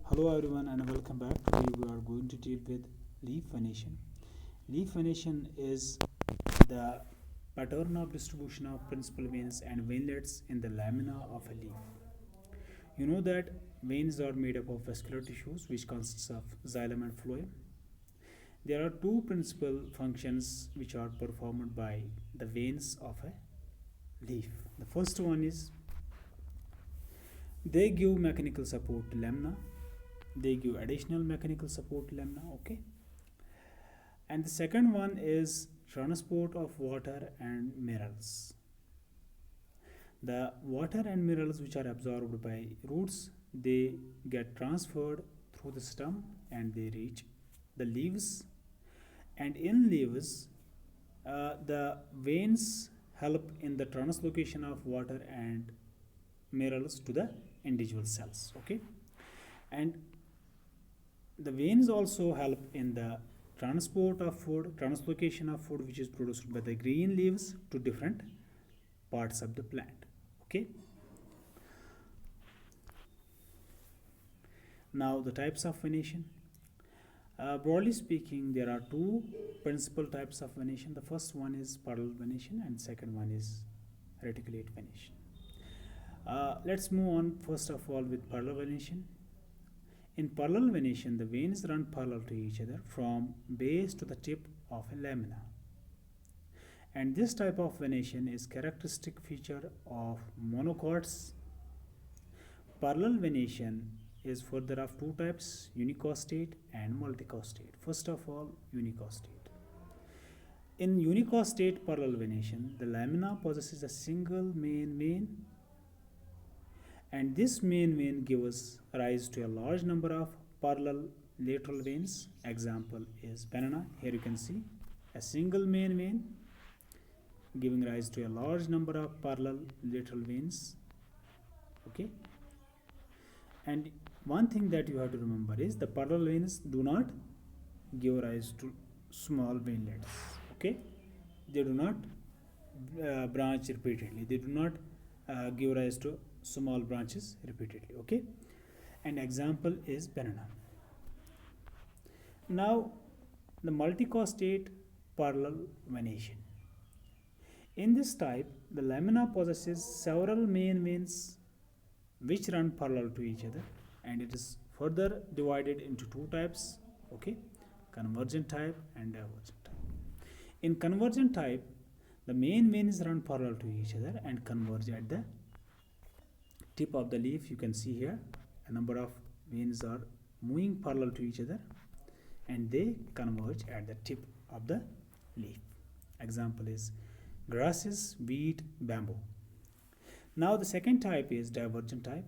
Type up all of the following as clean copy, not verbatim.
Hello everyone and welcome back. Today we are going to deal with leaf venation. Leaf venation is the pattern of distribution of principal veins and veinlets in the lamina of a leaf. You know that veins are made up of vascular tissues which consists of xylem and phloem. There are two principal functions which are performed by the veins of a leaf. The first one is they give mechanical support to lamina. They give additional mechanical support to lamina, okay? And the second one is transport of water and minerals. The water and minerals which are absorbed by roots, they get transferred through the stem and they reach the leaves. And in leaves, the veins help in the translocation of water and minerals to the individual cells, okay? And the veins also help in the transport of food, translocation of food which is produced by the green leaves to different parts of the plant. Okay. Now the types of venation. Broadly speaking, there are two principal types of venation. The first one is parallel venation and second one is reticulate venation. Let's move on first of all with parallel venation. In parallel venation, the veins run parallel to each other from base to the tip of a lamina. And this type of venation is characteristic feature of monocots. Parallel venation is further of two types, unicostate and multicostate. First of all, unicostate. In unicostate parallel venation, the lamina possesses a single main vein, and this main vein gives rise to a large number of parallel lateral veins. Example is banana. Here you can see a single main vein giving rise to a large number of parallel lateral veins. Okay. And one thing that you have to remember is the parallel veins do not give rise to small veinlets. Okay. They do not branch repeatedly. They do not give rise to small branches repeatedly. Okay. And example is banana. Now the multicostate parallel venation. In this type, the lamina possesses several main veins which run parallel to each other, and it is further divided into two types, okay, convergent type and divergent type. In convergent type, the main veins run parallel to each other and converge at the tip of the leaf. You can see here a number of veins are moving parallel to each other and they converge at the tip of the leaf. Example is grasses, wheat, bamboo. Now the second type is divergent type.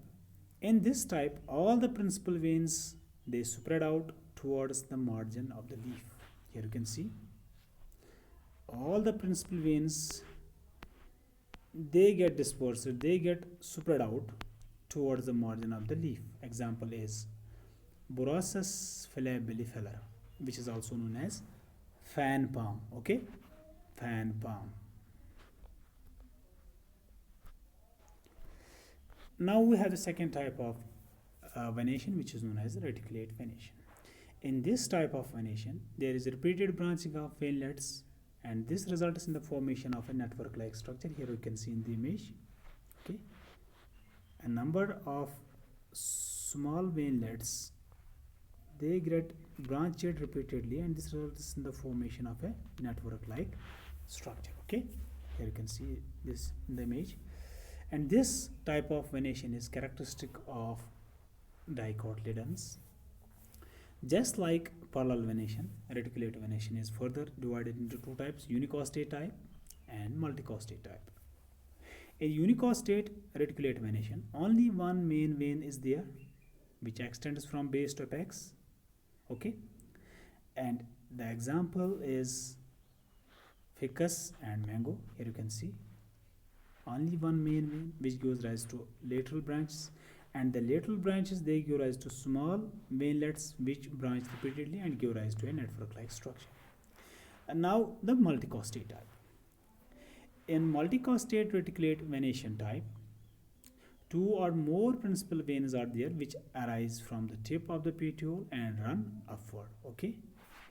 In this type, all the principal veins, they spread out towards the margin of the leaf. Here you can see all the principal veins, they get dispersed, they get spread out towards the margin of the leaf. Example is Borassus filabellifera, which is also known as fan palm. Okay, fan palm. Now we have the second type of venation, which is known as reticulate venation. In this type of venation, there is repeated branching of veinlets, and this results in the formation of a network-like structure. Here you can see in the image. Okay, a number of small veinlets, they get branched repeatedly, and this results in the formation of a network-like structure. Okay, here you can see this in the image. And this type of venation is characteristic of dicotyledons. Just like parallel venation, reticulate venation is further divided into two types, unicostate type and multicostate type. In unicostate reticulate venation, only one main vein is there which extends from base to apex. Okay, and the example is ficus and mango. Here you can see only one main vein which gives rise to lateral branches, and the lateral branches, they give rise to small veinlets which branch repeatedly and give rise to a network-like structure. And now the multicostate type. In multicostate reticulate venation type, two or more principal veins are there which arise from the tip of the petiole and run upward. Okay,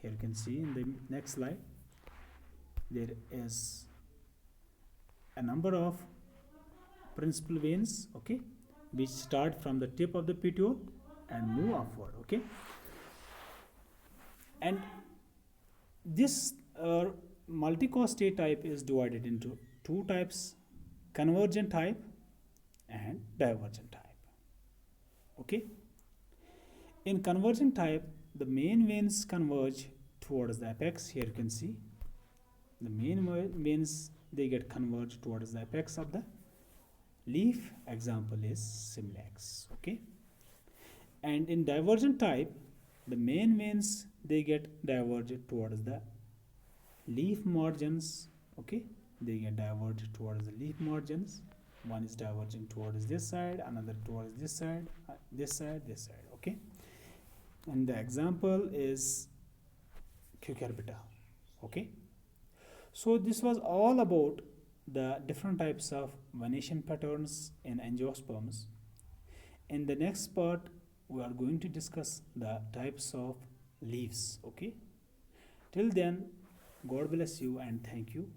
here you can see in the next slide there is a number of principal veins, okay, which start from the tip of the petiole and move upward. Okay, and this multicostate type is divided into two types: convergent type and divergent type. Okay, in convergent type the main veins converge towards the apex. Here you can see the main veins, they get converged towards the apex of the leaf. Example is Simlax. Okay, and in divergent type the main veins, they get diverged towards the leaf margins. Okay, they get diverged towards the leaf margins. One is diverging towards this side, another towards this side, this side, this side. Okay, and the example is cucurbita. Okay, so this was all about the different types of venation patterns in angiosperms. In the next part we are going to discuss the types of leaves. Okay, till then, God bless you and thank you.